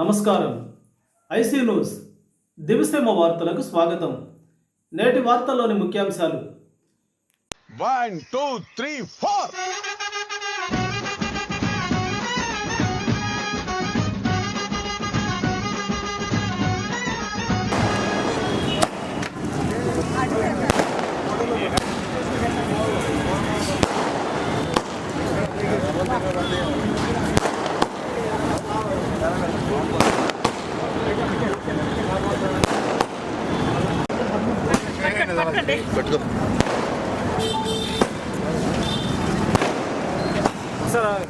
నమస్కారం. IC news దివిసేమ వార్తలకు స్వాగతం. నేటి వార్తల్లోని ముఖ్యాంశాలు. 1 2 3 4 పట్టుకో sir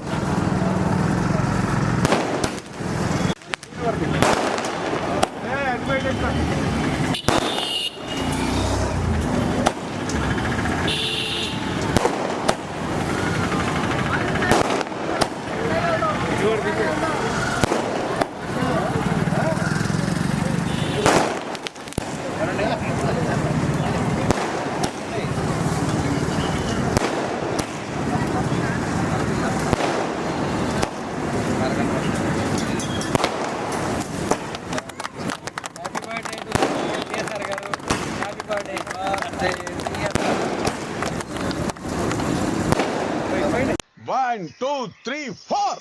One, two, three, four.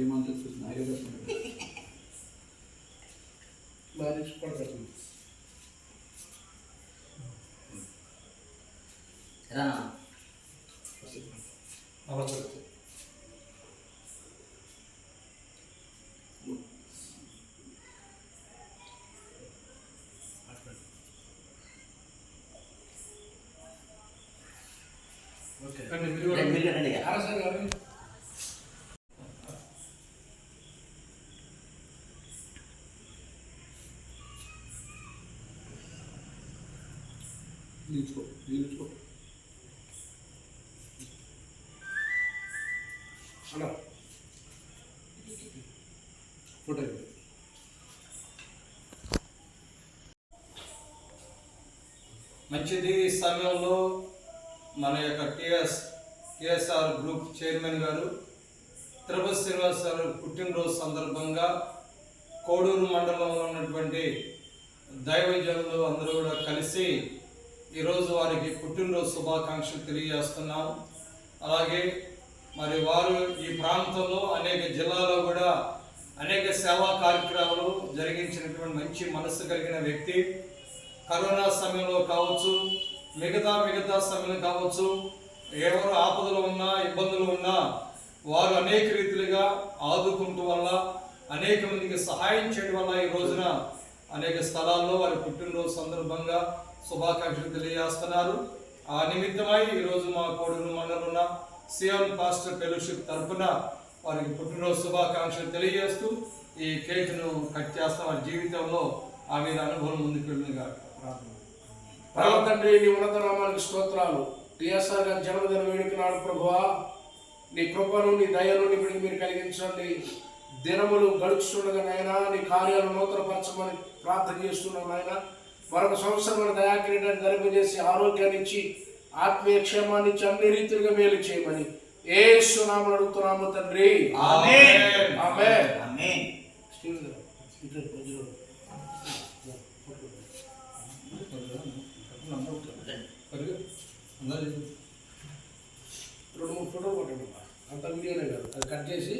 ఏమంటే చూసిన నిలుచుకో అలా ఫోటో మంచిది. ఈ సమయంలో మన యొక్క టిఎస్ఆర్ గ్రూప్ చైర్మన్ గారు తిరుపతి శ్రీనివాస్ గారు పుట్టినరోజు సందర్భంగా కోడూరు మండలంలో ఉన్నటువంటి దైవజనులు అందరూ కూడా కలిసి ఈరోజు వారికి పుట్టినరోజు శుభాకాంక్షలు తెలియజేస్తున్నాం. అలాగే మరి వారు ఈ ప్రాంతంలో అనేక జిల్లాలో కూడా అనేక సేవా కార్యక్రమాలు జరిగించినటువంటి మంచి మనసు కలిగిన వ్యక్తి. కరోనా సమయంలో కావచ్చు, మిగతా సమయంలో కావచ్చు, ఎవరు ఆపదలు ఉన్నా ఇబ్బందులు ఉన్నా వారు అనేక రీతిలుగా ఆదుకుంటూ వల్ల అనేక మందికి సహాయం చేయడం వల్ల ఈ రోజున అనేక స్థలాల్లో వారి పుట్టినరోజు సందర్భంగా శుభాకాంక్షలు తెలియజేస్తున్నారు. ఆ నిమిత్తమై ఈరోజు మా కోడూరు మండలంలో సియోన్ పాస్టర్ ఫెలోషిప్ తరఫున వారికి పుట్టినరోజు శుభాకాంక్షలు తెలియజేస్తూ ఈ కేక్ను కట్ చేస్తాం. వారి జీవితంలో ఆ మీద అనుభవం ముందుకు వెళ్ళినగా పరమ తండ్రి, నీ ఉన్నత నామానికి స్తోత్రాలు. టిఎస్ఆర్ గారి జన్మదిన వేడుక నాడు ప్రభువా, నీ కృపను నీ దయను ఇప్పటికి మీరు కలిగించండి. దినములు గడుచుండగా నాయనా నీ కార్యాలను నూతనపరచమని ప్రార్థన చేస్తున్నాం నాయన. మరొక సంవత్సరం దయాకిరీటాన్ని ధరింపజేసి ఆరోగ్యాన్ని ఇచ్చి ఆత్మీయ క్షేమాన్ని ఇచ్చి అన్ని రీతిగా మేలు చేయమని యేసు నామమున అడుగుతున్నాము తండ్రి. ఆమేన్. ఆమేన్. ఆమేన్. రెండు మూడు ఫోటోలు కొట్టండి. అంత వీడియోనే కాదు, అది కట్ చేసి